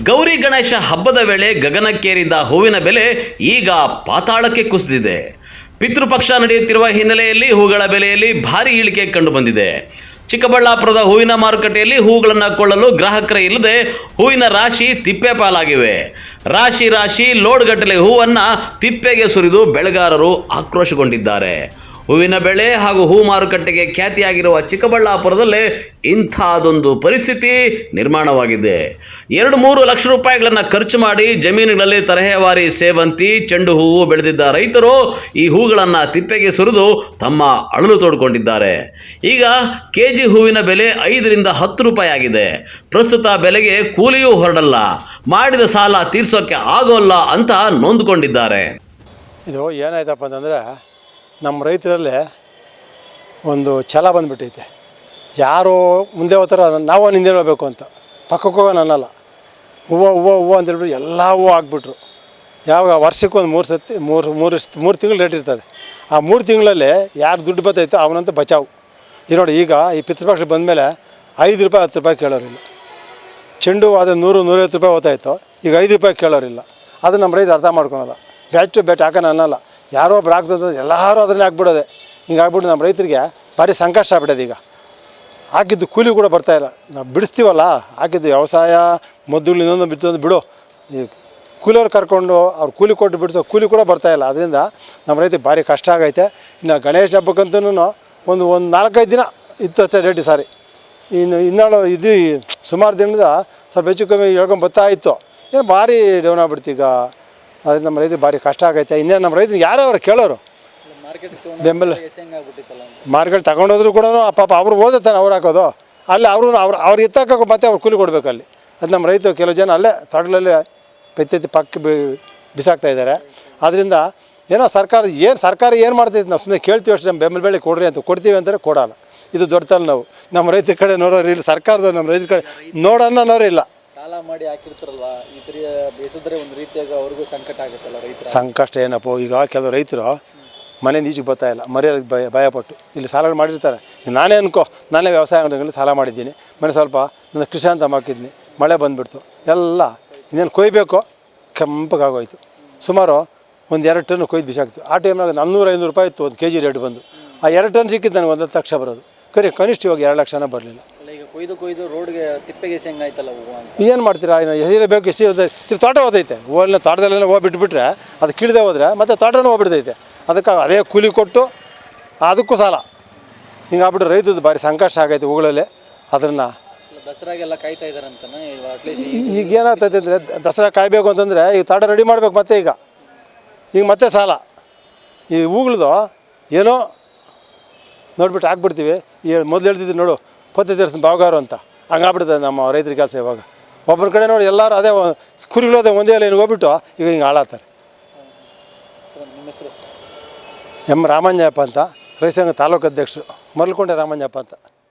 ಗೌರಿ ಗಣೇಶ ಹಬ್ಬದ ವೇಳೆ ಗಗನಕ್ಕೇರಿದ್ದ ಹೂವಿನ ಬೆಲೆ ಈಗ ಪಾತಾಳಕ್ಕೆ ಕುಸಿದಿದೆ. ಪಿತೃಪಕ್ಷ ನಡೆಯುತ್ತಿರುವ ಹಿನ್ನೆಲೆಯಲ್ಲಿ ಹೂಗಳ ಬೆಲೆಯಲ್ಲಿ ಭಾರಿ ಇಳಿಕೆ ಕಂಡುಬಂದಿದೆ. ಚಿಕ್ಕಬಳ್ಳಾಪುರದ ಹೂವಿನ ಮಾರುಕಟ್ಟೆಯಲ್ಲಿ ಹೂಗಳನ್ನು ಕೊಳ್ಳಲು ಗ್ರಾಹಕರೇ ಇಲ್ಲದೆ ಹೂವಿನ ರಾಶಿ ತಿಪ್ಪೆ ಪಾಲಾಗಿವೆ. ರಾಶಿ ರಾಶಿ ಲೋಡ್ಗಟ್ಟಲೆ ಹೂವನ್ನು ತಿಪ್ಪೆಗೆ ಸುರಿದು ಬೆಳೆಗಾರರು ಆಕ್ರೋಶಗೊಂಡಿದ್ದಾರೆ. ಹೂವಿನ ಬೆಳೆ ಹಾಗೂ ಹೂ ಮಾರುಕಟ್ಟೆಗೆ ಖ್ಯಾತಿಯಾಗಿರುವ ಚಿಕ್ಕಬಳ್ಳಾಪುರದಲ್ಲೇ ಇಂಥದೊಂದು ಪರಿಸ್ಥಿತಿ ನಿರ್ಮಾಣವಾಗಿದೆ. 2-3 ಲಕ್ಷ ರೂಪಾಯಿಗಳನ್ನು ಖರ್ಚು ಮಾಡಿ ಜಮೀನುಗಳಲ್ಲಿ ತರಹೇವಾರಿ ಸೇವಂತಿ, ಚೆಂಡು ಹೂವು ಬೆಳೆದಿದ್ದ ರೈತರು ಈ ಹೂಗಳನ್ನು ತಿಪ್ಪೆಗೆ ಸುರಿದು ತಮ್ಮ ಅಳಲು ತೋಡ್ಕೊಂಡಿದ್ದಾರೆ. ಈಗ ಕೆಜಿ ಹೂವಿನ ಬೆಲೆ 5-10 ರೂಪಾಯಿ ಆಗಿದೆ. ಪ್ರಸ್ತುತ ಬೆಲೆಗೆ ಕೂಲಿಯೂ ಹೊರಡಲ್ಲ, ಮಾಡಿದ ಸಾಲ ತೀರ್ಸೋಕ್ಕೆ ಆಗೋಲ್ಲ ಅಂತ ನೊಂದ್ಕೊಂಡಿದ್ದಾರೆ. ಇದು ಏನಾಯ್ತಪ್ಪ ಅಂತಂದರೆ, ನಮ್ಮ ರೈತರಲ್ಲೇ ಒಂದು ಛಲ ಬಂದುಬಿಟ್ಟೈತೆ. ಯಾರು ಮುಂದೆ ಹೋಗ್ತಾರೋ ನಾವು ಹಿಂದೆ ಹೋಗ್ಬೇಕು ಅಂತ ಪಕ್ಕಕ್ಕೆ ಹೋಗೋಣ ಅನ್ನಲ್ಲ. ಹೂವು ಅಂತೇಳ್ಬಿಟ್ಟು ಎಲ್ಲ ಹೂವು ಹಾಕ್ಬಿಟ್ರು. ಯಾವಾಗ ವರ್ಷಕ್ಕೆ ಒಂದು 3 ಸತಿ 3 ತಿಂಗಳು ರೇಟ್ ಇರ್ತದೆ. ಆ 3 ತಿಂಗಳಲ್ಲಿ ಯಾರು ದುಡ್ಡು ಬರ್ತೈತೋ ಅವನಂತೂ ಬಚಾವು. ಈಗ ನೋಡಿ, ಈಗ ಈ ಪಿತೃಪಕ್ಷ ಬಂದಮೇಲೆ 5 ರೂಪಾಯಿ 10 ರೂಪಾಯಿ ಕೇಳೋರಿಲ್ಲ. ಚೆಂಡು ಆದರೆ 100-150 ರೂಪಾಯಿ ಹೋಗ್ತಾಯಿತ್ತು, ಈಗ 5 ರೂಪಾಯಿ ಕೇಳೋರಿಲ್ಲ. ಅದು ನಮ್ಮ ರೈತ ಅರ್ಥ ಮಾಡ್ಕೊಳಲ್ಲ. ಬ್ಯಾಟ್ ಹಾಕೋಣ ಅನ್ನಲ್ಲ. ಯಾರೋ ಒಬ್ರು ಹಾಕ್ತದ ಎಲ್ಲರೂ ಅದನ್ನೇ ಹಾಕ್ಬಿಡೋದೆ. ಹಿಂಗೆ ಆಗ್ಬಿಟ್ಟು ನಮ್ಮ ರೈತರಿಗೆ ಭಾರಿ ಸಂಕಷ್ಟ ಆಗ್ಬಿಡೋದು. ಈಗ ಹಾಕಿದ್ದು ಕೂಲಿ ಕೂಡ ಬರ್ತಾಯಿಲ್ಲ. ನಾವು ಬಿಡಿಸ್ತೀವಲ್ಲ, ಹಾಕಿದ್ದು ವ್ಯವಸಾಯ ಮೊದಲು ಇನ್ನೊಂದು ಬಿತ್ತೊಂದು ಬಿಡು, ಈ ಕೂಲಿಯವ್ರು ಕರ್ಕೊಂಡು ಅವ್ರು ಕೂಲಿ ಕೊಟ್ಟು ಬಿಡಿಸೋ ಕೂಲಿ ಕೂಡ ಬರ್ತಾಯಿಲ್ಲ. ಅದರಿಂದ ನಮ್ಮ ರೈತರಿಗೆ ಭಾರಿ ಕಷ್ಟ ಆಗೈತೆ. ಇನ್ನು ಗಣೇಶ ಹಬ್ಬಕ್ಕಂತೂ ಒಂದು 4-5 ದಿನ ಇತ್ತು ಅಷ್ಟೇ ರೇಟ್. ಸಾರಿ ಇನ್ನಾಳು ಇದು ಸುಮಾರು ದಿನದ ಸ್ವಲ್ಪ ಹೆಚ್ಚು ಕಮ್ಮಿ ಹೇಳ್ಕೊಂಡು ಇತ್ತು. ಏನು ಭಾರಿ ಡೌನ್ ಆಗ್ಬಿಡ್ತು ಈಗ. ಅದರಿಂದ ನಮ್ಮ ರೈತರಿಗೆ ಭಾರಿ ಕಷ್ಟ ಆಗೈತೆ. ಇನ್ನೇನು ನಮ್ಮ ರೈತರಿಗೆ ಯಾರೋ ಅವ್ರು ಕೇಳೋರು ಬೆಂಬಲ ಮಾರ್ಕೆಟ್ ತಗೊಂಡೋದ್ರು ಕೂಡ ಪಾಪ ಅವ್ರು ಓದುತ್ತಾನೆ, ಅವ್ರು ಹಾಕೋದು ಅಲ್ಲಿ ಅವ್ರು ಎತ್ತಾಕೋ ಮತ್ತೆ ಅವ್ರು ಕೂಲಿ ಕೊಡಬೇಕು ಅಲ್ಲಿ. ಅದು ನಮ್ಮ ರೈತರು ಕೆಲವು ಜನ ಅಲ್ಲೇ ತೋಟಗಳಲ್ಲಿ ಪೆತ್ತೆತ್ತಿ ಪಕ್ಕ ಬಿಸಾಕ್ತಾಯಿದ್ದಾರೆ. ಅದರಿಂದ ಏನೋ ಸರ್ಕಾರ ಏನು ಮಾಡ್ತೈತೆ, ನಾವು ಸುಮ್ಮನೆ ಕೇಳ್ತೀವಿ ಅಷ್ಟೇ. ನಮ್ಮ ಬೆಂಬಲ ಬೆಳೆ ಕೊಡ್ರಿ ಅಂತ ಕೊಡ್ತೀವಿ ಅಂತಾರೆ, ಕೊಡೋಲ್ಲ. ಇದು ದೊಡ್ಡತನ. ನಾವು ನಮ್ಮ ರೈತರ ಕಡೆ ನೋಡೋರು ಇಲ್ಲ, ಸರ್ಕಾರದ ನಮ್ಮ ರೈತರ ಕಡೆ ನೋಡೋನ್ನೋರು ಇಲ್ಲ. ಸಾಲ ಮಾಡಿ ಹಾಕಿರ್ತಾರಲ್ವ, ಈ ಥರ ಬೇಸಿದ್ರೆ ಒಂದು ರೀತಿಯಾಗಿ ಅವ್ರಿಗೂ ಸಂಕಟ ಆಗುತ್ತಲ್ಲ ರೈತರು. ಸಂಕಷ್ಟ ಏನಪ್ಪ, ಈಗ ಕೆಲವು ರೈತರು ಮನೆಯಿಂದ ಈಚೆಗೆ ಬರ್ತಾಯಿಲ್ಲ, ಮರ್ಯಾದೆಗೆ ಭಯಪಟ್ಟು ಇಲ್ಲಿ ಸಾಲಗಳು ಮಾಡಿರ್ತಾರೆ. ಈಗ ನಾನೇ ವ್ಯವಸಾಯ ಅಂಗಡಿಗಳಲ್ಲಿ ಸಾಲ ಮಾಡಿದ್ದೀನಿ. ಮನೆ ಸ್ವಲ್ಪ ನನ್ನ ಕೃಷಿ ಅಂತ ಹಾಕಿದ್ನಿ, ಮಳೆ ಬಂದುಬಿಡ್ತು, ಎಲ್ಲ ಇನ್ನೇನು ಕೊಯ್ಬೇಕು, ಕೆಂಪಗಾಗೋಯ್ತು. ಸುಮಾರು ಒಂದು 2 ಟನ್ ಕೊಯ್ದು ಬಿಸಾಕ್ತು. ಆ ಟೈಮ್ನಾಗ 400-500 ರೂಪಾಯಿ ಇತ್ತು ಒಂದು kg ರೇಟ್ ಬಂದು. ಆ 2 ಟನ್ ಸಿಕ್ಕಿದ್ದು ನನಗೆ 1 ಲಕ್ಷ ಬರೋದು. ಕನಿಷ್ಠ ಇವಾಗ 2 ಲಕ್ಷನ ಬರಲಿಲ್ಲ. ಈಗ ಕೊಯ್ದು ರೋಡ್ಗೆ ತಿಪ್ಪೆಗೆ ಹೆಂಗಾಯ್ತಲ್ಲ ಹೂವು ಅಂತ ಏನು ಮಾಡ್ತೀರಾ? ಎಷ್ಟು ಬೇಕು ಎಷ್ಟು ತೋಟ ಹೋದೈತೆ. ಹೂವನ್ನ ತೋಟದಲ್ಲೆಲ್ಲ ಹೂವು ಬಿಟ್ಬಿಟ್ರೆ ಅದು ಕಿಳದೆ ಹೋದರೆ ಮತ್ತೆ ತೋಟನೂ ಹೋಗ್ಬಿಡ್ತೈತೆ. ಅದಕ್ಕೆ ಅದೇ ಕೂಲಿ ಕೊಟ್ಟು ಅದಕ್ಕೂ ಸಾಲ. ಹಿಂಗಾಗ್ಬಿಟ್ಟು ರೈತದ್ದು ಭಾರಿ ಸಂಕಷ್ಟ ಆಗೈತೆ ಹೂಗಳಲ್ಲಿ. ಅದನ್ನು ದಸರಾಗೆಲ್ಲ ಕಾಯ್ತಾ ಇದ್ದಾರೆ ಅಂತಾನೆ. ಈಗ ಏನಾಗ್ತೈತೆ ಅಂದರೆ, ದಸರಾ ಕಾಯಬೇಕು ಅಂತಂದರೆ ಈಗ ತೋಟ ರೆಡಿ ಮಾಡ್ಬೇಕು ಮತ್ತೆ. ಈಗ ಮತ್ತೆ ಸಾಲ. ಈ ಹೂಗಳದು ಏನೋ ನೋಡ್ಬಿಟ್ಟು ಹಾಕ್ಬಿಡ್ತೀವಿ. ಈ ಮೊದಲು ಹೇಳ್ತಿದ್ವಿ ನೋಡು, ಪತ್ತೆ ತೀರ್ಸ್ತೀನಿ ಬಾವಗಾರು ಅಂತ. ಹಂಗಾಗ್ಬಿಡ್ತದೆ ನಮ್ಮ ರೈತರ ಕೆಲಸ. ಇವಾಗ ಒಬ್ಬರ ಕಡೆ ನೋಡಿ ಎಲ್ಲರೂ ಅದೇ ಕುರಿಗಳು ಅದೇ ಒಂದೇ ಲೈನ್ ಹೋಗ್ಬಿಟ್ಟು ಈಗ ಹಿಂಗೆ ಹಾಳಾಗ್ತಾರೆ. ನಿಮ್ಮ ಹೆಸರು? ಎಂ ರಾಮಂಜಯಪ್ಪ ಅಂತ, ರೈತ ಸಂಘ ತಾಲೂಕು ಅಧ್ಯಕ್ಷರು, ಮಲ್ಕೊಂಡೆ ರಾಮಂಜಯಪ್ಪ ಅಂತ.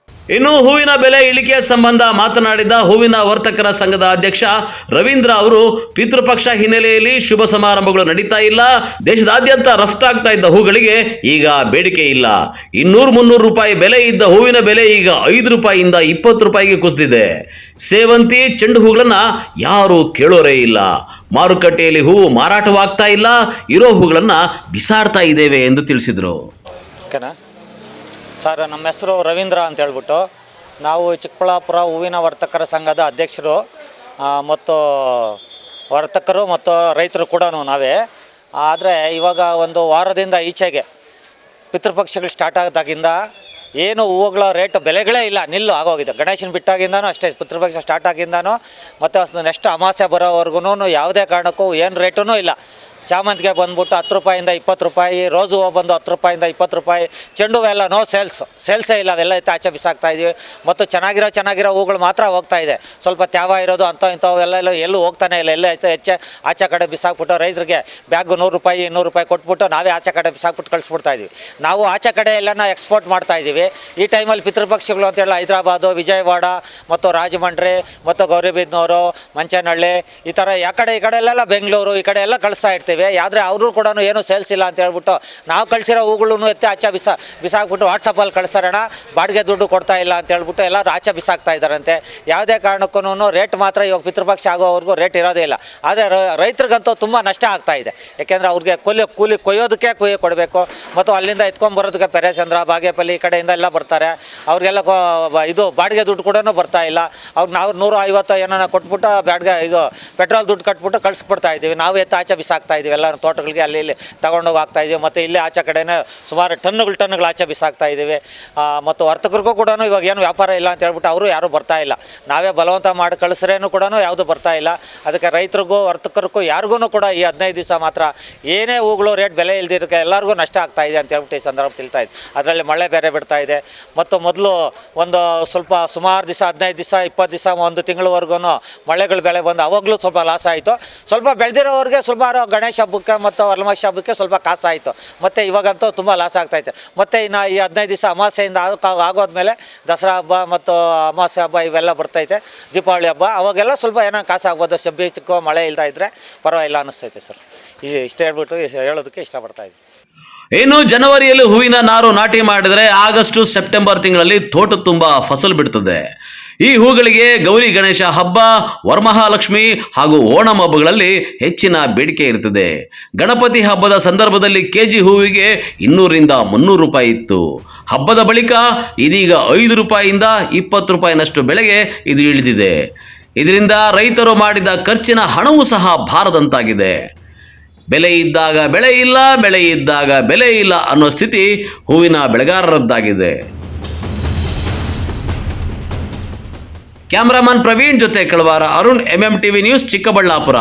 ಇನ್ನು ಹೂವಿನ ಬೆಲೆ ಇಳಿಕೆ ಸಂಬಂಧ ಮಾತನಾಡಿದ ಹೂವಿನ ವರ್ತಕರ ಸಂಘದ ಅಧ್ಯಕ್ಷ ರವೀಂದ್ರ ಅವರು, ಪಿತೃಪಕ್ಷ ಹಿನ್ನೆಲೆಯಲ್ಲಿ ಶುಭ ಸಮಾರಂಭಗಳು ನಡೀತಾ ಇಲ್ಲ. ದೇಶದಾದ್ಯಂತ ರಫ್ತಾಗ್ತಾ ಇದ್ದ ಹೂಗಳಿಗೆ ಈಗ ಬೇಡಿಕೆ ಇಲ್ಲ. 200-300 ರೂಪಾಯಿ ಬೆಲೆ ಇದ್ದ ಹೂವಿನ ಬೆಲೆ ಈಗ 5 ರೂಪಾಯಿಯಿಂದ 20 ರೂಪಾಯಿಗೆ ಕುಸಿದಿದೆ. ಸೇವಂತಿ, ಚೆಂಡು ಹೂಗಳನ್ನ ಯಾರು ಕೇಳೋರೇ ಇಲ್ಲ. ಮಾರುಕಟ್ಟೆಯಲ್ಲಿ ಹೂವು ಮಾರಾಟವಾಗ್ತಾ ಇಲ್ಲ, ಇರೋ ಹೂಗಳನ್ನ ಬಿಸಾಡ್ತಾ ಇದ್ದೇವೆ ಎಂದು ತಿಳಿಸಿದರು. ಸರ್, ನಮ್ಮ ಹೆಸರು ರವೀಂದ್ರ ಅಂತ ಹೇಳ್ಬಿಟ್ಟು, ನಾವು ಚಿಕ್ಕಬಳ್ಳಾಪುರ ಹೂವಿನ ವರ್ತಕರ ಸಂಘದ ಅಧ್ಯಕ್ಷರು ಮತ್ತು ವರ್ತಕರು ಮತ್ತು ರೈತರು ಕೂಡ ನಾವೇ. ಆದರೆ ಇವಾಗ ಒಂದು ವಾರದಿಂದ ಈಚೆಗೆ ಪಿತೃಪಕ್ಷಗಳು ಸ್ಟಾರ್ಟ್ ಆದಾಗಿಂದ ಏನು ಹೂವುಗಳ ರೇಟ್ ಬೆಲೆಗಳೇ ಇಲ್ಲ, ನಿಲ್ಲು ಆಗೋಗಿದೆ. ಗಣೇಶನ ಬಿಟ್ಟಾಗಿಂದನೂ ಅಷ್ಟೇ, ಪಿತೃಪಕ್ಷ ಸ್ಟಾರ್ಟ್ ಆಗಿಂದನೂ ಮತ್ತು ನೆಕ್ಸ್ಟ್ ಅಮಾವಾಸ್ಯೆ ಬರೋವರೆಗೂ ಯಾವುದೇ ಕಾರಣಕ್ಕೂ ಏನು ರೇಟೂ ಇಲ್ಲ. ಚಾಮಂತಿಗೆ ಬಂದ್ಬಿಟ್ಟು 10 ರೂಪಾಯಿಂದ 20 ರೂಪಾಯಿ, ರೋಸು ಹೂವು ಬಂದು 10 ರೂಪಾಯಿಂದ 20 ರೂಪಾಯಿ, ಚೆಂಡು ಹೂವೆಲ್ಲ ನೋ ಸೇಲ್ಸೇ ಇಲ್ಲ. ಅವೆಲ್ಲ ಆಚೆ ಬಿಸಾಕ್ತಾ ಇದ್ದೀವಿ. ಮತ್ತು ಚೆನ್ನಾಗಿರೋ ಹೂಗಳು ಮಾತ್ರ ಹೋಗ್ತಾ ಇದೆ. ಸ್ವಲ್ಪ ತ್ಯಾವ ಇರೋದು ಇಂಥವೆಲ್ಲ ಎಲ್ಲೂ ಹೋಗ್ತಾನೆ ಇಲ್ಲ. ಎಲ್ಲ ಆಚೆ ಕಡೆ ಬಿಸಾಕ್ಬಿಟ್ಟು ರೈತರಿಗೆ ಬ್ಯಾಗ್ 100 ರೂಪಾಯಿ 200 ರೂಪಾಯಿ ಕೊಟ್ಬಿಟ್ಟು ನಾವೇ ಆಚೆ ಕಡೆ ಬಿಸಾಕ್ಬಿಟ್ಟು ಕಳಿಸ್ಬಿಡ್ತಾ ಇದ್ವಿ. ನಾವು ಆಚೆ ಕಡೆ ಎಲ್ಲ ಎಕ್ಸ್ಪೋರ್ಟ್ ಮಾಡ್ತಾ ಇದ್ದೀವಿ. ಈ ಟೈಮಲ್ಲಿ ಪಿತೃಪಕ್ಷಗಳು ಅಂತೇಳಿ ಹೈದರಾಬಾದು, ವಿಜಯವಾಡ ಮತ್ತು ರಾಜಮಂಡ್ರಿ ಮತ್ತು ಗೌರಿಬಿದನೂರು, ಮಂಚನಹಳ್ಳಿ, ಈ ಥರ ಈ ಕಡೆ ಎಲ್ಲೆಲ್ಲ ಬೆಂಗಳೂರು ಈ ಕಡೆ ಎಲ್ಲ ಕಳಿಸ್ತಾ ಇರ್ತೀವಿ. ಇದ್ದೀವಿ. ಆದರೆ ಅವರು ಕೂಡ ಏನು ಸೇಲ್ಸ್ ಇಲ್ಲ ಅಂತ ಹೇಳ್ಬಿಟ್ಟು ನಾವು ಕಳಿಸಿರೋ ಹೂಗಳನ್ನು ಎತ್ತಿ ಆಚೆ ಬಿಸಾಕ್ಬಿಟ್ಟು ವಾಟ್ಸಪ್ಪಲ್ಲಿ ಕಳಿಸೋಣ, ಬಾಡಿಗೆ ದುಡ್ಡು ಕೊಡ್ತಾ ಇಲ್ಲ ಅಂತ ಹೇಳ್ಬಿಟ್ಟು ಎಲ್ಲರೂ ಆಚೆ ಬಿಸಾಕ್ತಾ ಇದ್ದಾರಂತೆ. ಯಾವುದೇ ಕಾರಣಕ್ಕೂ ರೇಟ್ ಮಾತ್ರ ಇವಾಗ ಪಿತೃಪಕ್ಷ ಆಗೋವರೆಗೂ ರೇಟ್ ಇರೋದೇ ಇಲ್ಲ. ಆದರೆ ರೈತರಿಗಂತೂ ತುಂಬ ನಷ್ಟ ಆಗ್ತಾ ಇದೆ. ಯಾಕೆಂದರೆ ಅವ್ರಿಗೆ ಕೂಲಿ ಕೊಯ್ಯೋದಕ್ಕೆ ಕೊಡಬೇಕು, ಮತ್ತು ಅಲ್ಲಿಂದ ಎತ್ಕೊಂಡ್ಬರೋದಕ್ಕೆ ಪೆರೇಸಂದ್ರ, ಬಾಗೇಪಲ್ಲಿ ಈ ಕಡೆಯಿಂದ ಎಲ್ಲ ಬರ್ತಾರೆ. ಅವ್ರಿಗೆಲ್ಲ ಇದು ಬಾಡಿಗೆ ದುಡ್ಡು ಕೂಡ ಬರ್ತಾ ಇಲ್ಲ. ಅವ್ರು ನಾವು 150 ಏನೋ ಕೊಟ್ಬಿಟ್ಟು ಬಾಡಿಗೆ ಇದು ಪೆಟ್ರೋಲ್ ದುಡ್ಡು ಕಟ್ಬಿಟ್ಟು ಕಳಿಸ್ಬಿಡ್ತಾ ಇದ್ದೀವಿ. ನಾವು ಎತ್ತು ಆಚೆ ಬಿಸಾಕ್ತಾ ಇದ್ದೀವಿ, ಎಲ್ಲ ತೋಟಗಳಿಗೆ ಅಲ್ಲಿ ಇಲ್ಲಿ ತಗೊಂಡೋಗಿ ಹಾಕ್ತಾ ಇದ್ದೀವಿ. ಮತ್ತು ಇಲ್ಲೇ ಆಚೆ ಕಡೆನೇ ಸುಮಾರು ಟನ್ನುಗಳು ಆಚೆ ಬಿಸಾಕ್ತಾ ಇದ್ದೀವಿ. ಮತ್ತು ವರ್ತಕರಿಗೂ ಕೂಡ ಇವಾಗ ಏನು ವ್ಯಾಪಾರ ಇಲ್ಲ ಅಂತ ಹೇಳ್ಬಿಟ್ಟು ಅವರು ಯಾರೂ ಬರ್ತಾ ಇಲ್ಲ. ನಾವೇ ಬಲವಂತ ಮಾಡಿ ಕಳಿಸ್ರೇನು ಕೂಡ ಯಾವುದು ಬರ್ತಾ ಇಲ್ಲ. ಅದಕ್ಕೆ ರೈತರಿಗೂ ವರ್ತಕರಿಗೂ ಯಾರಿಗೂ ಕೂಡ ಈ 15 ದಿವಸ ಮಾತ್ರ ಏನೇ ಹೂಗಳು ರೇಟ್ ಬೆಲೆ ಇಲ್ದಿರೋಕ್ಕೆ ಎಲ್ಲರಿಗೂ ನಷ್ಟ ಆಗ್ತಾ ಇದೆ ಅಂತ ಹೇಳ್ಬಿಟ್ಟು ಈ ಸಂದರ್ಭ ತಿಳ್ತಾ ಇದೆ. ಅದರಲ್ಲಿ ಮಳೆ ಬೇರೆ ಬಿಡ್ತಾ ಇದೆ. ಮತ್ತು ಮೊದಲು ಒಂದು ಸುಮಾರು ದಿವಸ 15 ದಿವಸ 20 ದಿವಸ 1 ತಿಂಗಳವರೆಗೂ ಮಳೆಗಳು ಬೆಳೆ ಬಂದು ಅವಾಗಲೂ ಸ್ವಲ್ಪ ಲಾಸ್ ಆಯಿತು. ಸ್ವಲ್ಪ ಬೆಳೆದಿರೋರಿಗೆ ಸುಮಾರು ಗಣೇಶ ಹಬ್ಬಕ್ಕೆ ಮತ್ತು ವರಮಹಾಲಕ್ಷ್ಮಿ ಹಬ್ಬಕ್ಕೆ ಸ್ವಲ್ಪ ಕಾಸಾಯಿತು. ಮತ್ತು ಇವಾಗಂತೂ ತುಂಬ ಲಾಸ್ ಆಗ್ತಾಯಿತ್ತು. ಮತ್ತು ಇನ್ನು ಈ 15 ದಿವಸ ಅಮಾವಾಸ್ಯೆಯಿಂದ ಆಗೋದ್ಮೇಲೆ ದಸರಾ ಹಬ್ಬ ಮತ್ತು ಅಮಾವಾಸ್ಯೆ ಹಬ್ಬ ಇವೆಲ್ಲ ಬರ್ತೈತೆ, ದೀಪಾವಳಿ ಹಬ್ಬ, ಅವಾಗೆಲ್ಲ ಸ್ವಲ್ಪ ಏನೋ ಕಾಸಾಗ್ಬೋದು. ಶಬ್ಬಿ ಚಿಕ್ಕ ಮಳೆ ಇಲ್ತಾ ಇದ್ದರೆ ಪರವಾಗಿಲ್ಲ ಅನ್ನಿಸ್ತೈತೆ ಸರ್. ಇಷ್ಟೇ ಹೇಳ್ಬಿಟ್ಟು ಹೇಳೋದಕ್ಕೆ ಇಷ್ಟಪಡ್ತಾಯಿದ್ವಿ. ಇನ್ನು ಜನವರಿಯಲ್ಲಿ ಹೂವಿನ ನಾರು ನಾಟಿ ಮಾಡಿದರೆ ಆಗಸ್ಟ್ ಸೆಪ್ಟೆಂಬರ್ ತಿಂಗಳಲ್ಲಿ ತೋಟ ತುಂಬ ಫಸಲು ಬಿಡ್ತದೆ. ಈ ಹೂಗಳಿಗೆ ಗೌರಿ ಗಣೇಶ ಹಬ್ಬ, ವರಮಹಾಲಕ್ಷ್ಮಿ ಹಾಗೂ ಓಣಂ ಹಬ್ಬಗಳಲ್ಲಿ ಹೆಚ್ಚಿನ ಬೇಡಿಕೆ ಇರುತ್ತದೆ. ಗಣಪತಿ ಹಬ್ಬದ ಸಂದರ್ಭದಲ್ಲಿ ಕೆಜಿ ಹೂವಿಗೆ 200ರಿಂದ 300 ರೂಪಾಯಿ ಇತ್ತು. ಹಬ್ಬದ ಬಳಿಕ ಇದೀಗ 5 ರೂಪಾಯಿಯಿಂದ 20 ರೂಪಾಯಿನಷ್ಟು ಬೆಲೆಗೆ ಇದು ಇಳಿದಿದೆ. ಇದರಿಂದ ರೈತರು ಮಾಡಿದ ಖರ್ಚಿನ ಹಣವೂ ಸಹ ಭಾರದಂತಾಗಿದೆ. ಬೆಲೆ ಇದ್ದಾಗ ಬೆಳೆ ಇಲ್ಲ, ಬೆಳೆ ಇದ್ದಾಗ ಬೆಲೆ ಇಲ್ಲ ಅನ್ನೋ ಸ್ಥಿತಿ ಹೂವಿನ ಬೆಳೆಗಾರರದ್ದಾಗಿದೆ. ಕ್ಯಾಮ್ರಾಮನ್ ಪ್ರವೀಣ್ ಜೊತೆ ಕಳವಾರ ಅರುಣ್, MMTV ನ್ಯೂಸ್, ಚಿಕ್ಕಬಳ್ಳಾಪುರ.